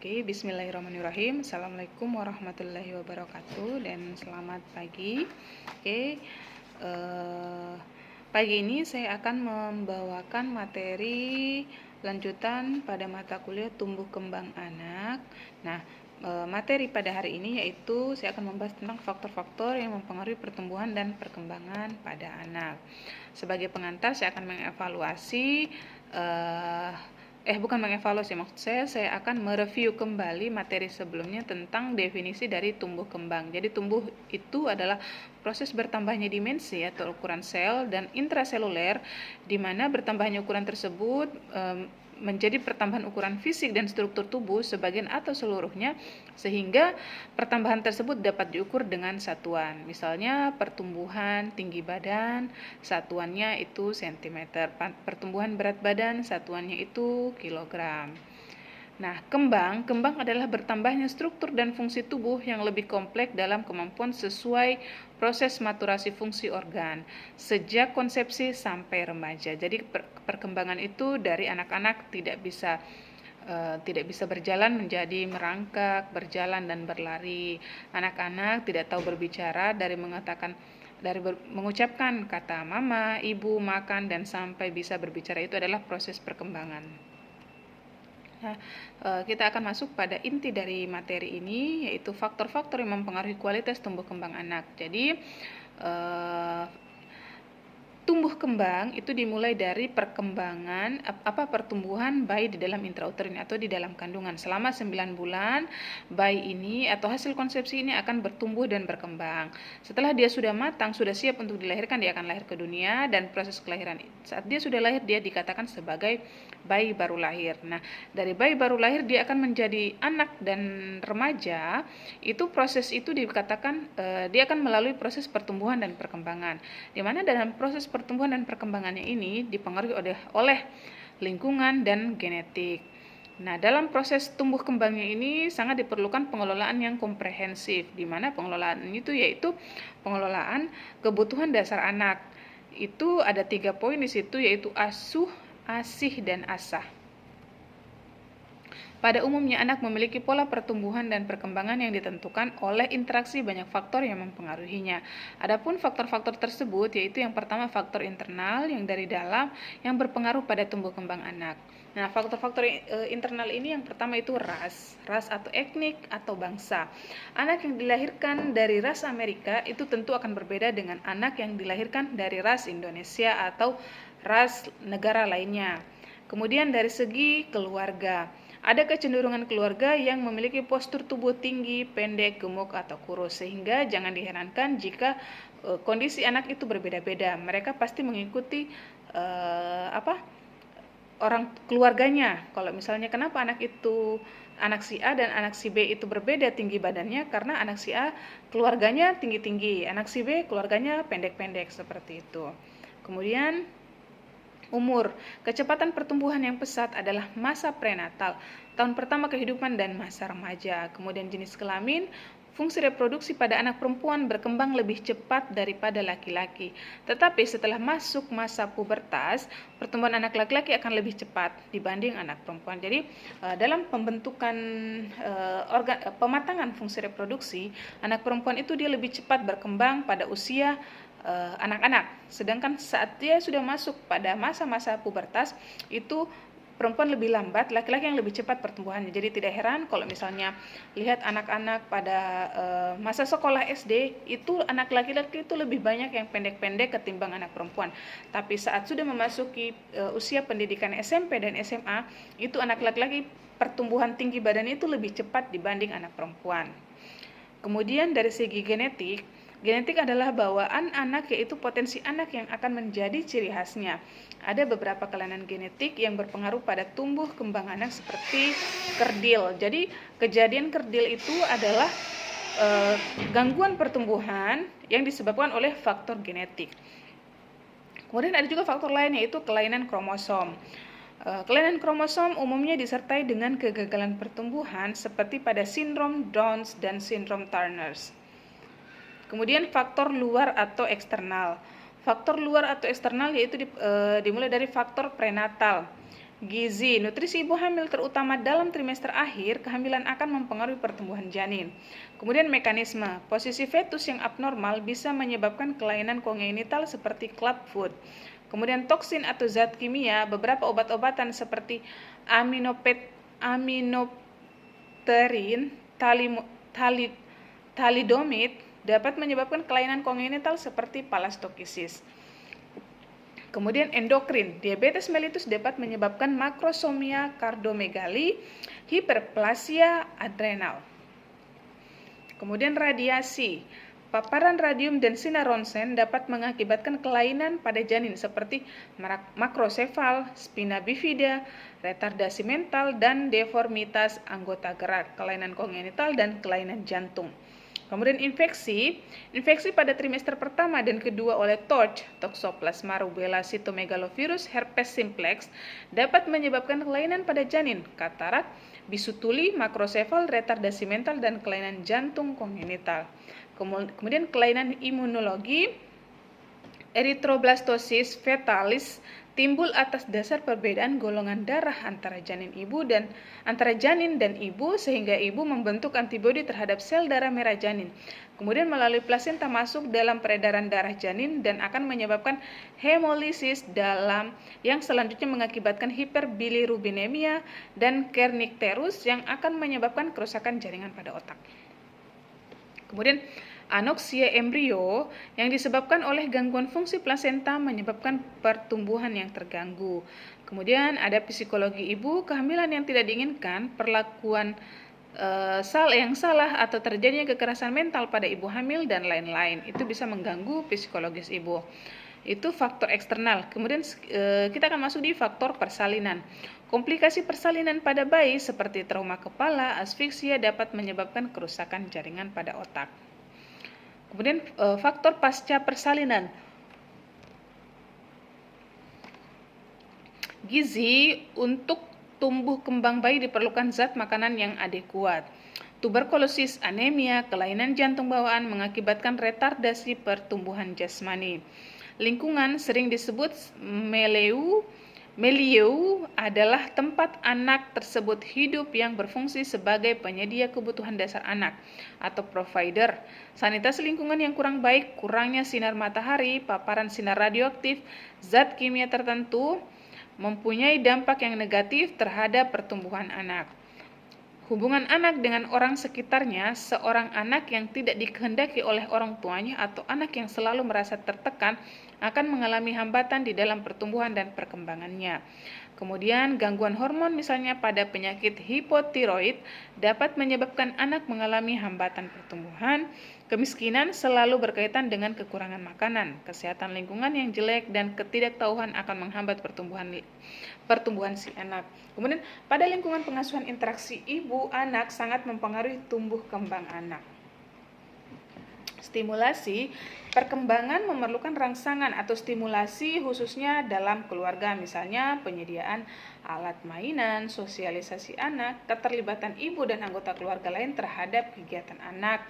Oke, bismillahirrahmanirrahim. Assalamualaikum warahmatullahi wabarakatuh dan selamat pagi. Oke, pagi ini saya akan membawakan materi lanjutan pada mata kuliah tumbuh kembang anak. Nah, materi pada hari ini yaitu saya akan membahas tentang faktor-faktor yang mempengaruhi pertumbuhan dan perkembangan pada anak. Sebagai pengantar, saya akan mengevaluasi bukan mengevaluasi, maksud saya akan mereview kembali materi sebelumnya tentang definisi dari tumbuh kembang. Jadi tumbuh itu adalah proses bertambahnya dimensi atau ukuran sel dan intraseluler, di mana bertambahnya ukuran tersebut menjadi pertambahan ukuran fisik dan struktur tubuh sebagian atau seluruhnya, sehingga pertambahan tersebut dapat diukur dengan satuan. Misalnya pertumbuhan tinggi badan, satuannya itu cm, pertumbuhan berat badan, satuannya itu kilogram. Nah, kembang adalah bertambahnya struktur dan fungsi tubuh yang lebih kompleks dalam kemampuan sesuai proses maturasi fungsi organ sejak konsepsi sampai remaja. Jadi perkembangan itu dari anak-anak tidak bisa berjalan menjadi merangkak, berjalan dan berlari. Anak-anak tidak tahu berbicara dari mengucapkan kata mama, ibu, makan, dan sampai bisa berbicara itu adalah proses perkembangan. Nah, kita akan masuk pada inti dari materi ini, yaitu faktor-faktor yang mempengaruhi kualitas tumbuh kembang anak. Jadi, tumbuh kembang itu dimulai dari perkembangan pertumbuhan bayi di dalam intrauterin atau di dalam kandungan. Selama 9 bulan, bayi ini atau hasil konsepsi ini akan bertumbuh dan berkembang. Setelah dia sudah matang, sudah siap untuk dilahirkan, dia akan lahir ke dunia, dan proses kelahiran saat dia sudah lahir, dia dikatakan sebagai bayi baru lahir. Nah, dari bayi baru lahir dia akan menjadi anak dan remaja. Itu proses itu dikatakan dia akan melalui proses pertumbuhan dan perkembangan, di mana dalam proses pertumbuhan dan perkembangannya ini dipengaruhi oleh lingkungan dan genetik. Nah, dalam proses tumbuh kembangnya ini sangat diperlukan pengelolaan yang komprehensif, di mana pengelolaan itu yaitu pengelolaan kebutuhan dasar anak. Itu ada 3 poin di situ, yaitu asuh, asih, dan asah. Pada umumnya, anak memiliki pola pertumbuhan dan perkembangan yang ditentukan oleh interaksi banyak faktor yang mempengaruhinya. Adapun faktor-faktor tersebut yaitu yang pertama faktor internal yang dari dalam yang berpengaruh pada tumbuh kembang anak. Nah, faktor-faktor internal ini yang pertama itu ras atau etnik atau bangsa. Anak yang dilahirkan dari ras Amerika itu tentu akan berbeda dengan anak yang dilahirkan dari ras Indonesia atau ras negara lainnya. Kemudian dari segi keluarga, ada kecenderungan keluarga yang memiliki postur tubuh tinggi, pendek, gemuk, atau kurus, sehingga jangan diherankan jika kondisi anak itu berbeda-beda. Mereka pasti mengikuti orang keluarganya. Kalau misalnya kenapa anak si A dan anak si B itu berbeda tinggi badannya, karena anak si A keluarganya tinggi-tinggi, anak si B keluarganya pendek-pendek, seperti itu. Kemudian umur, kecepatan pertumbuhan yang pesat adalah masa prenatal, tahun pertama kehidupan, dan masa remaja. Kemudian jenis kelamin, fungsi reproduksi pada anak perempuan berkembang lebih cepat daripada laki-laki. Tetapi setelah masuk masa pubertas, pertumbuhan anak laki-laki akan lebih cepat dibanding anak perempuan. Jadi dalam pembentukan pematangan fungsi reproduksi, anak perempuan itu dia lebih cepat berkembang pada usia anak-anak, sedangkan saat dia sudah masuk pada masa-masa pubertas itu perempuan lebih lambat, laki-laki yang lebih cepat pertumbuhannya. Jadi tidak heran kalau misalnya lihat anak-anak pada masa sekolah SD itu anak laki-laki itu lebih banyak yang pendek-pendek ketimbang anak perempuan. Tapi saat sudah memasuki usia pendidikan SMP dan SMA, itu anak laki-laki pertumbuhan tinggi badan itu lebih cepat dibanding anak perempuan. Kemudian dari segi genetik adalah bawaan anak, yaitu potensi anak yang akan menjadi ciri khasnya. Ada beberapa kelainan genetik yang berpengaruh pada tumbuh kembang anak seperti kerdil. Jadi kejadian kerdil itu adalah gangguan pertumbuhan yang disebabkan oleh faktor genetik. Kemudian ada juga faktor lain, yaitu kelainan kromosom. Kelainan kromosom umumnya disertai dengan kegagalan pertumbuhan seperti pada sindrom Downs dan sindrom Turner. Kemudian faktor luar atau eksternal. Faktor luar atau eksternal yaitu dimulai dari faktor prenatal. Gizi, nutrisi ibu hamil terutama dalam trimester akhir kehamilan akan mempengaruhi pertumbuhan janin. Kemudian mekanisme, posisi fetus yang abnormal bisa menyebabkan kelainan kongenital seperti clubfoot. Kemudian toksin atau zat kimia, beberapa obat-obatan seperti aminopterin, thalidomid dapat menyebabkan kelainan kongenital seperti palastokisis. Kemudian endokrin, diabetes mellitus dapat menyebabkan makrosomia, kardiomegali, hiperplasia adrenal. Kemudian radiasi, paparan radium dan sinar ronsen dapat mengakibatkan kelainan pada janin seperti makrosefal, spina bifida, retardasi mental, dan deformitas anggota gerak, kelainan kongenital, dan kelainan jantung. Kemudian infeksi pada trimester pertama dan kedua oleh TORCH, Toxoplasma rubella cytomegalovirus, herpes simplex, dapat menyebabkan kelainan pada janin, katarak, bisu tuli, makrosefal, retardasi mental, dan kelainan jantung kongenital. Kemudian kelainan imunologi, eritroblastosis fetalis timbul atas dasar perbedaan golongan darah antara janin dan ibu sehingga ibu membentuk antibodi terhadap sel darah merah janin. Kemudian melalui plasenta masuk dalam peredaran darah janin dan akan menyebabkan hemolisis dalam yang selanjutnya mengakibatkan hiperbilirubinemia dan kernicterus yang akan menyebabkan kerusakan jaringan pada otak. Kemudian anoksia embrio yang disebabkan oleh gangguan fungsi plasenta menyebabkan pertumbuhan yang terganggu. Kemudian ada psikologi ibu, kehamilan yang tidak diinginkan, perlakuan yang salah atau terjadinya kekerasan mental pada ibu hamil dan lain-lain. Itu bisa mengganggu psikologis ibu. Itu faktor eksternal. Kemudian kita akan masuk di faktor persalinan. Komplikasi persalinan pada bayi seperti trauma kepala, asfiksia dapat menyebabkan kerusakan jaringan pada otak. Kemudian faktor pasca persalinan. Gizi, untuk tumbuh kembang bayi diperlukan zat makanan yang adekuat. Tuberkulosis, anemia, kelainan jantung bawaan mengakibatkan retardasi pertumbuhan jasmani. Lingkungan sering disebut milieu adalah tempat anak tersebut hidup yang berfungsi sebagai penyedia kebutuhan dasar anak atau provider. Sanitasi lingkungan yang kurang baik, kurangnya sinar matahari, paparan sinar radioaktif, zat kimia tertentu mempunyai dampak yang negatif terhadap pertumbuhan anak. Hubungan anak dengan orang sekitarnya, seorang anak yang tidak dikehendaki oleh orang tuanya atau anak yang selalu merasa tertekan akan mengalami hambatan di dalam pertumbuhan dan perkembangannya. Kemudian gangguan hormon misalnya pada penyakit hipotiroid dapat menyebabkan anak mengalami hambatan pertumbuhan. Kemiskinan selalu berkaitan dengan kekurangan makanan, kesehatan lingkungan yang jelek, dan ketidaktahuan akan menghambat pertumbuhan si anak. Kemudian pada lingkungan pengasuhan, interaksi ibu anak sangat mempengaruhi tumbuh kembang anak. Stimulasi perkembangan memerlukan rangsangan atau stimulasi khususnya dalam keluarga, misalnya penyediaan alat mainan, sosialisasi anak, keterlibatan ibu dan anggota keluarga lain terhadap kegiatan anak.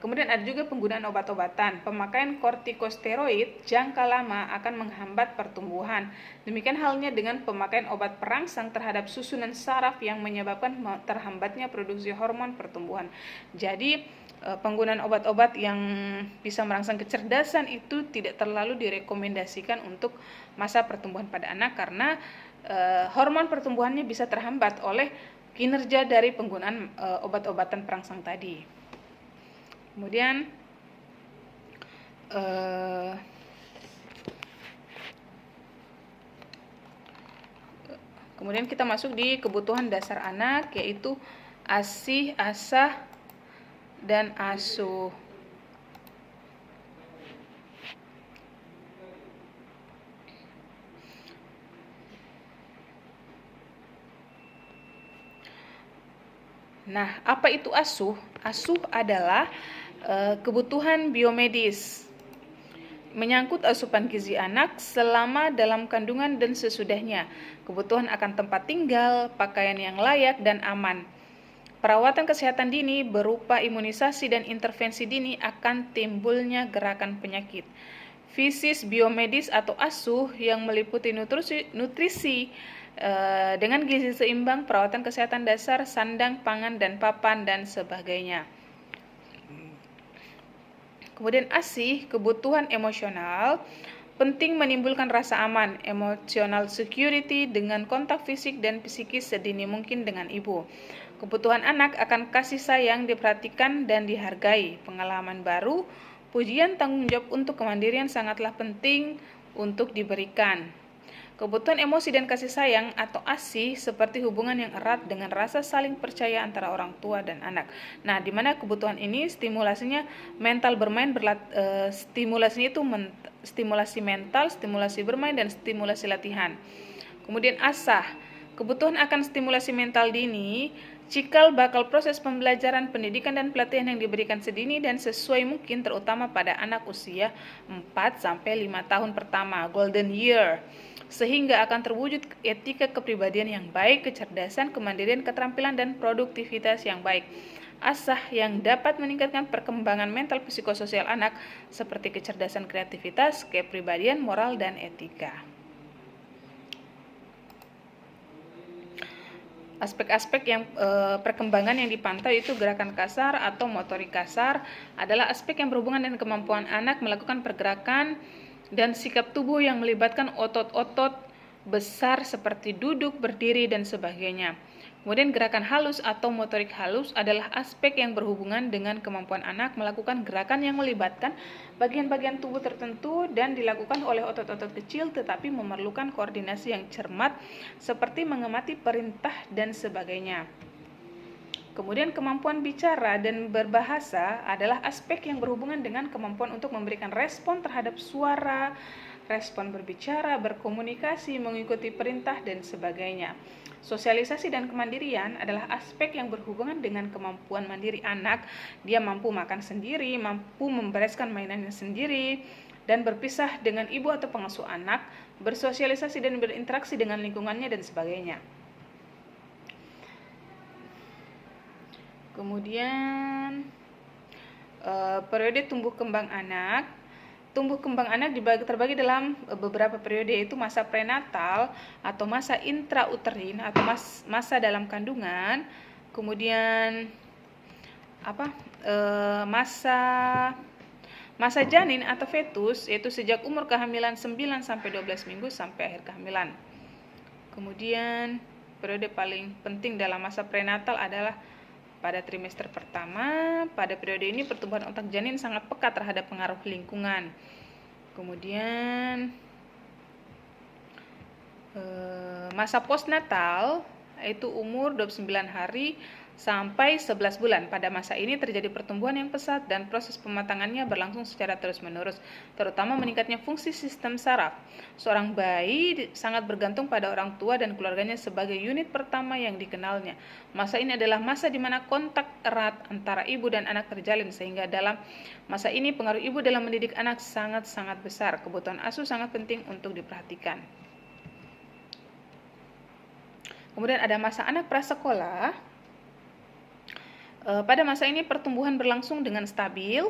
Kemudian ada juga penggunaan obat-obatan. Pemakaian kortikosteroid jangka lama akan menghambat pertumbuhan. Demikian halnya dengan pemakaian obat perangsang terhadap susunan saraf yang menyebabkan terhambatnya produksi hormon pertumbuhan. Jadi penggunaan obat-obat yang bisa merangsang kecerdasan itu tidak terlalu direkomendasikan untuk masa pertumbuhan pada anak karena hormon pertumbuhannya bisa terhambat oleh kinerja dari penggunaan obat-obatan perangsang tadi. Kemudian kita masuk di kebutuhan dasar anak, yaitu ASI, ASAH, dan ASUH. Nah, apa itu ASUH? ASUH adalah kebutuhan biomedis menyangkut asupan gizi anak selama dalam kandungan dan sesudahnya, kebutuhan akan tempat tinggal, pakaian yang layak dan aman, perawatan kesehatan dini berupa imunisasi dan intervensi dini akan timbulnya gerakan penyakit. Fisis biomedis atau ASUH yang meliputi nutrisi, dengan gizi seimbang, perawatan kesehatan dasar, sandang, pangan, dan papan, dan sebagainya. Kemudian ASI, kebutuhan emosional, penting menimbulkan rasa aman, emotional security dengan kontak fisik dan psikis sedini mungkin dengan ibu. Kebutuhan anak akan kasih sayang, diperhatikan, dan dihargai. Pengalaman baru, pujian, tanggung jawab untuk kemandirian sangatlah penting untuk diberikan. Kebutuhan emosi dan kasih sayang atau ASI seperti hubungan yang erat dengan rasa saling percaya antara orang tua dan anak. Nah, di mana kebutuhan ini stimulasinya mental bermain, stimulasinya itu stimulasi mental, stimulasi bermain, dan stimulasi latihan. Kemudian ASAH, kebutuhan akan stimulasi mental dini, cikal bakal proses pembelajaran, pendidikan, dan pelatihan yang diberikan sedini dan sesuai mungkin terutama pada anak usia 4-5 tahun pertama, golden year, sehingga akan terwujud etika kepribadian yang baik, kecerdasan, kemandirian, keterampilan, dan produktivitas yang baik. ASAH yang dapat meningkatkan perkembangan mental psikososial anak seperti kecerdasan, kreativitas, kepribadian, moral, dan etika. Aspek-aspek yang perkembangan yang dipantau itu gerakan kasar atau motorik kasar adalah aspek yang berhubungan dengan kemampuan anak melakukan pergerakan dan sikap tubuh yang melibatkan otot-otot besar seperti duduk, berdiri, dan sebagainya. Kemudian gerakan halus atau motorik halus adalah aspek yang berhubungan dengan kemampuan anak melakukan gerakan yang melibatkan bagian-bagian tubuh tertentu dan dilakukan oleh otot-otot kecil tetapi memerlukan koordinasi yang cermat seperti mengamati perintah dan sebagainya. Kemudian kemampuan bicara dan berbahasa adalah aspek yang berhubungan dengan kemampuan untuk memberikan respon terhadap suara, respon berbicara, berkomunikasi, mengikuti perintah, dan sebagainya. Sosialisasi dan kemandirian adalah aspek yang berhubungan dengan kemampuan mandiri anak. Dia mampu makan sendiri, mampu membereskan mainannya sendiri, dan berpisah dengan ibu atau pengasuh anak, bersosialisasi dan berinteraksi dengan lingkungannya, dan sebagainya. Kemudian periode tumbuh kembang anak. Tumbuh kembang anak terbagi dalam beberapa periode, yaitu masa prenatal atau masa intrauterin atau masa dalam kandungan. Kemudian masa janin atau fetus, yaitu sejak umur kehamilan 9-12 minggu sampai akhir kehamilan. Kemudian periode paling penting dalam masa prenatal adalah pada trimester pertama. Pada periode ini pertumbuhan otak janin sangat peka terhadap pengaruh lingkungan. Kemudian masa postnatal yaitu umur 29 hari sampai 11 bulan. Pada masa ini terjadi pertumbuhan yang pesat dan proses pematangannya berlangsung secara terus-menerus, terutama meningkatnya fungsi sistem saraf. Seorang bayi sangat bergantung pada orang tua dan keluarganya sebagai unit pertama yang dikenalnya. Masa ini adalah masa di mana kontak erat antara ibu dan anak terjalin, sehingga dalam masa ini pengaruh ibu dalam mendidik anak sangat-sangat besar. Kebutuhan asuh sangat penting untuk diperhatikan. Kemudian ada masa anak prasekolah. Pada masa ini pertumbuhan berlangsung dengan stabil,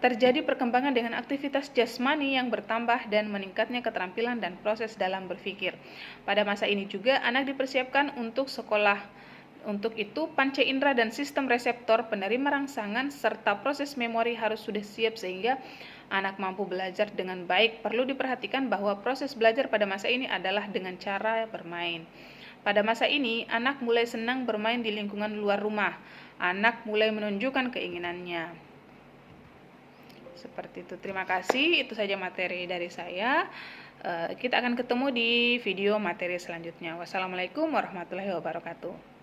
terjadi perkembangan dengan aktivitas jasmani yang bertambah dan meningkatnya keterampilan dan proses dalam berpikir. Pada masa ini juga anak dipersiapkan untuk sekolah. Untuk itu, panca indera dan sistem reseptor penerima rangsangan serta proses memori harus sudah siap sehingga anak mampu belajar dengan baik. Perlu diperhatikan bahwa proses belajar pada masa ini adalah dengan cara bermain. Pada masa ini, anak mulai senang bermain di lingkungan luar rumah. Anak mulai menunjukkan keinginannya. Seperti itu. Terima kasih. Itu saja materi dari saya. Kita akan ketemu di video materi selanjutnya. Wassalamualaikum warahmatullahi wabarakatuh.